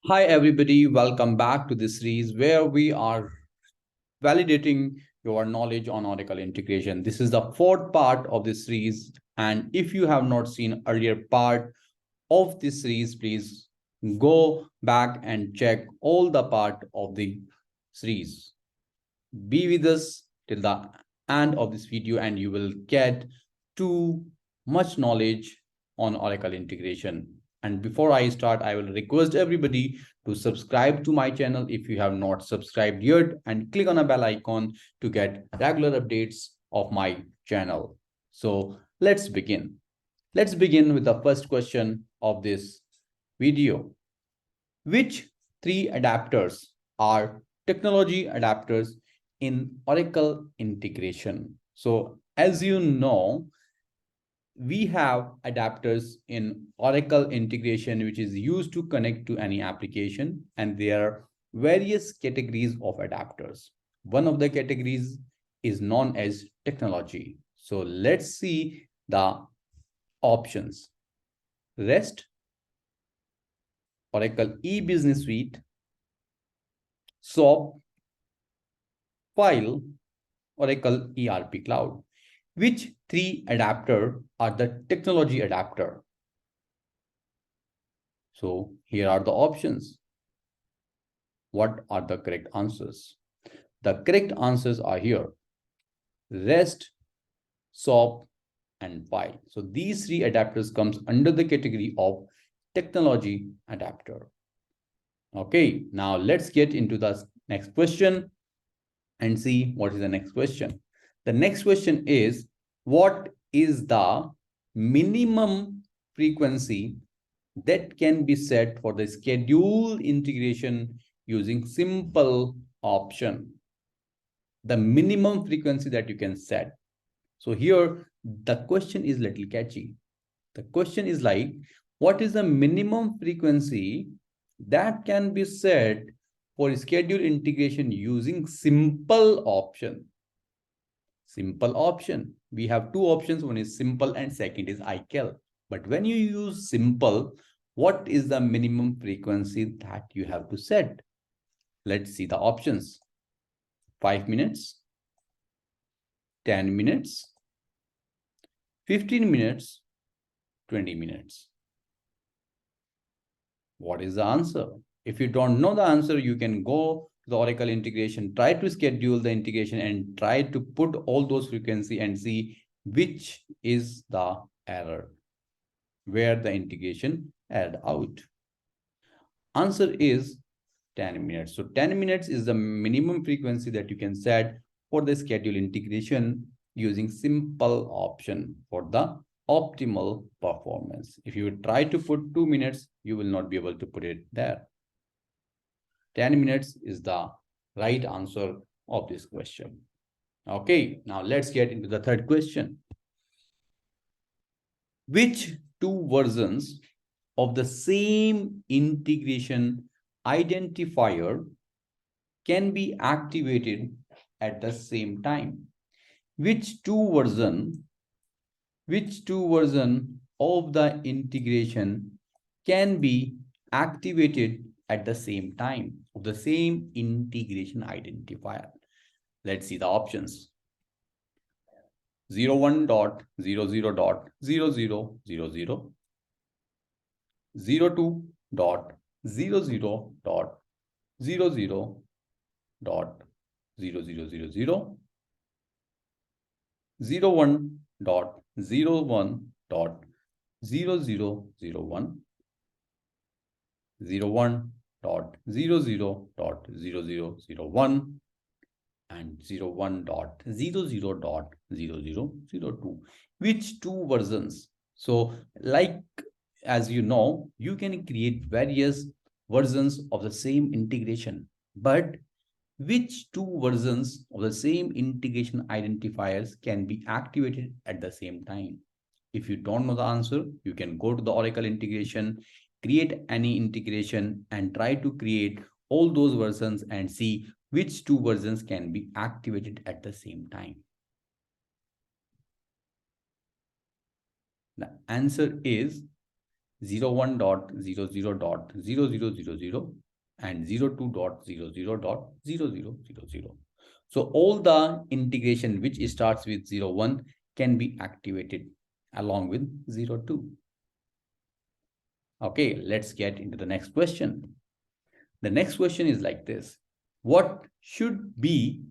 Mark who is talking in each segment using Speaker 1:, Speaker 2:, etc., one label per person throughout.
Speaker 1: Hi, everybody. Welcome back to this series where we are validating your knowledge on Oracle integration. This is the fourth part of this series. And if you have not seen earlier part of this series, please go back and check all the part of the series. Be with us till the end of this video and you will get too much knowledge on Oracle integration. And before I start, I will request everybody to subscribe to my channel if you have not subscribed yet and click on a bell icon to get regular updates of my channel. So let's begin. Let's begin with the first question of this video. Which three adapters are technology adapters in Oracle integration? So as you know, we have adapters in Oracle integration, which is used to connect to any application. And there are various categories of adapters. One of the categories is known as technology. So let's see the options. REST, Oracle e-business suite, SOAP, File, Oracle ERP Cloud. Which three adapter are the technology adapter? So here are the options. What are the correct answers? The correct answers are here. REST, SOAP, and File. So these three adapters comes under the category of technology adapter. Okay, now let's get into the next question and see what is the next question. The next question is, what is the minimum frequency that can be set for the schedule integration using simple option? The minimum frequency that you can set. So here the question is little catchy. The question is like, what is the minimum frequency that can be set for schedule integration using simple option? Simple option. We have two options. One is simple and second is ICAL. But when you use simple, what is the minimum frequency that you have to set? Let's see the options. 5 minutes, 10 minutes, 15 minutes, 20 minutes. What is the answer? If you don't know the answer, you can go to the Oracle integration, try to schedule the integration and try to put all those frequency and see which is the error, where the integration erred out. Answer is 10 minutes. So 10 minutes is the minimum frequency that you can set for the schedule integration using simple option for the optimal performance. If you try to put 2 minutes, you will not be able to put it there. 10 minutes is the right answer of this question. Okay, now let's get into the third question. Which two versions of the same integration identifier can be activated at the same time? Which two version of the integration can be activated at the same time of the same integration identifier? Let's see the options. 01.00.0000, 02.00.00.0000, 01.01.0001, 01.00.0001, and 01.00.0002. Which two versions? So like, as you know, you can create various versions of the same integration, but which two versions of the same integration identifiers can be activated at the same time? If you don't know the answer, you can go to the Oracle integration, create any integration and try to create all those versions and see which two versions can be activated at the same time. The answer is 01.00.0000 and 02.00.0000. So all the integration which starts with 01 can be activated along with 02. Okay, let's get into the next question. The next question is like this. What should be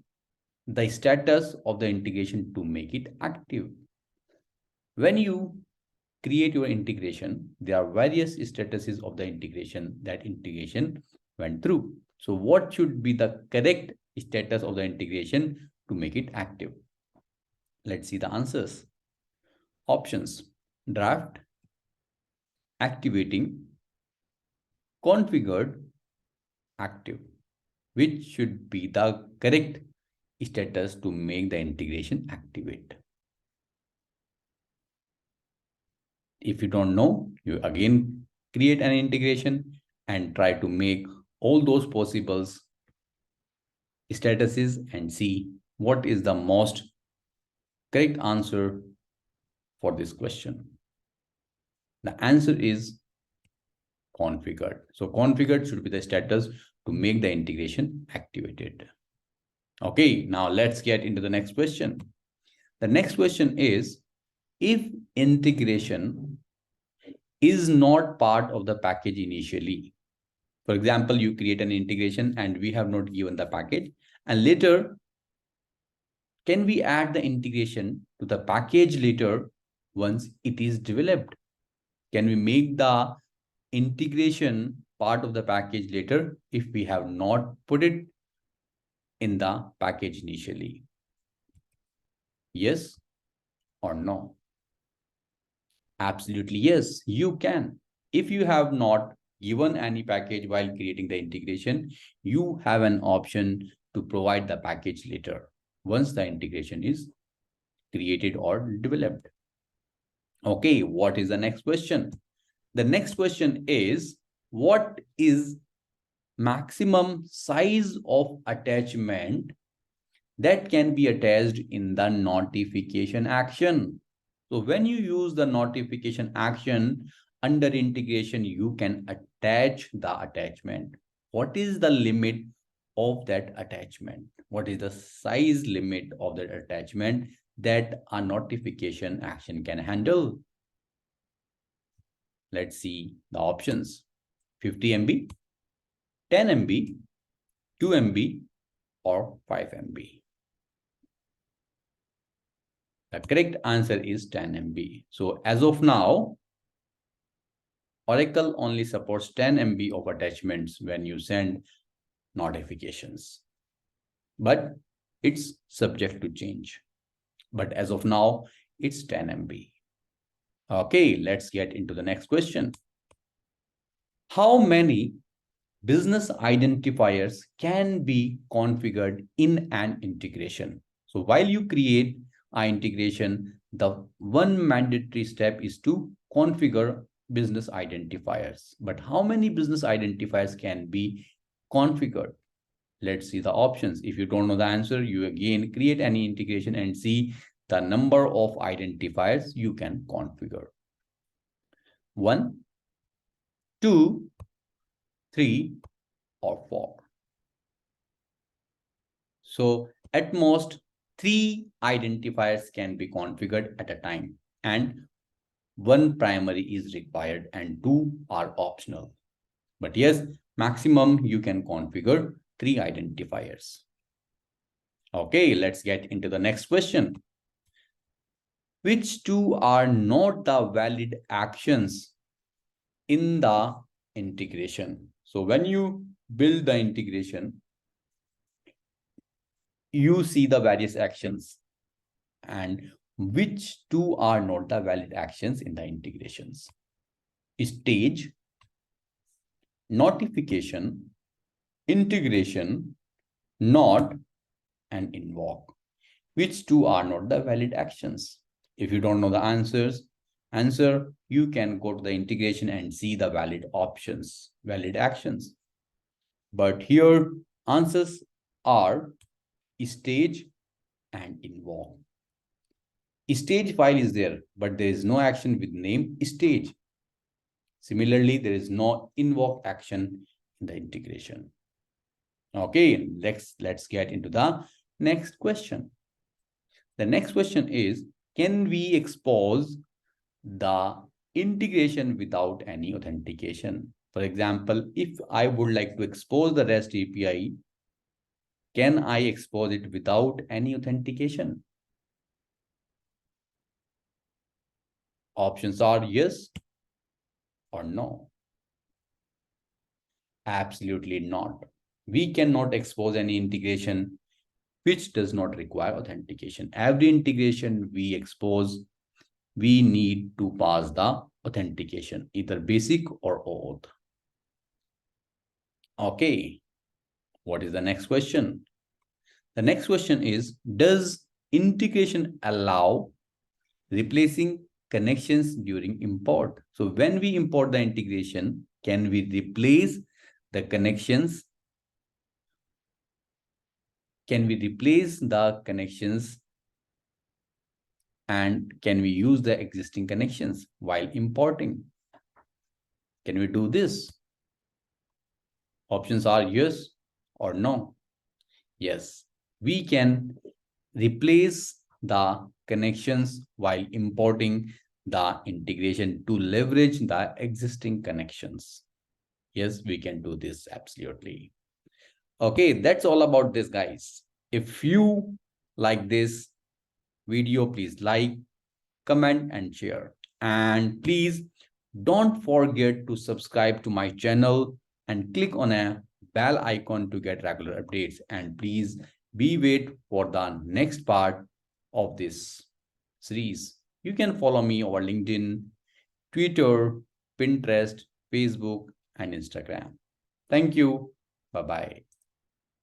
Speaker 1: the status of the integration to make it active? When you create your integration, there are various statuses of the integration that integration went through. So what should be the correct status of the integration to make it active? Let's see the answers. Options: draft, activating, configured, active. Which should be the correct status to make the integration activate? If you don't know, you again create an integration and try to make all those possible statuses and see what is the most correct answer for this question. The answer is configured. So configured should be the status to make the integration activated. Okay, now let's get into the next question. The next question is, if integration is not part of the package initially, for example, you create an integration and we have not given the package, and later, can we add the integration to the package later once it is developed? Can we make the integration part of the package later if we have not put it in the package initially? Yes or no? Absolutely yes, you can. If you have not given any package while creating the integration, you have an option to provide the package later once the integration is created or developed. Okay, what is the next question? The next question is, what is maximum size of attachment that can be attached in the notification action? So when you use the notification action under integration, you can attach the attachment. What is the limit of that attachment? What is the size limit of that attachment that a notification action can handle? Let's see the options. 50 MB, 10 MB, 2 MB, or 5 MB. The correct answer is 10 MB. So as of now, Oracle only supports 10 MB of attachments when you send notifications. But it's subject to change. But as of now, it's 10 MB. Okay, let's get into the next question. How many business identifiers can be configured in an integration? So while you create an integration, the one mandatory step is to configure business identifiers. But how many business identifiers can be configured? Let's see the options. If you don't know the answer, you again create any integration and see the number of identifiers you can configure. 1, 2, 3, or 4. So at most 3 identifiers can be configured at a time, and 1 primary is required and 2 are optional. But yes, maximum you can configure 3 identifiers. Okay, let's get into the next question. Which 2 are not the valid actions in the integration? So when you build the integration, you see the various actions, and which 2 are not the valid actions in the integrations? Stage, notification, integration, not, and invoke. Which 2 are not the valid actions? If you don't know the answer, you can go to the integration and see the valid options, valid actions. But here answers are stage and invoke. Stage file is there, but there is no action with name stage. Similarly, there is no invoke action in the integration. Okay, let's get into the next question. The next question is, can we expose the integration without any authentication? For example, if I would like to expose the REST API, can I expose it without any authentication? Options are yes or no. Absolutely not. We cannot expose any integration which does not require authentication. Every integration we expose, we need to pass the authentication, either basic or OAuth. Okay, what is the next question? The next question is, does integration allow replacing connections during import? So when we import the integration, can we replace the connections? Can we replace the connections and can we use the existing connections while importing? Can we do this? Options are yes or no. Yes, we can replace the connections while importing the integration to leverage the existing connections. Yes, we can do this absolutely. Okay, that's all about this, guys. If you like this video, please like, comment, and share. And please don't forget to subscribe to my channel and click on a bell icon to get regular updates. And please be wait for the next part of this series. You can follow me over LinkedIn, Twitter, Pinterest, Facebook, and Instagram. Thank you. Bye-bye.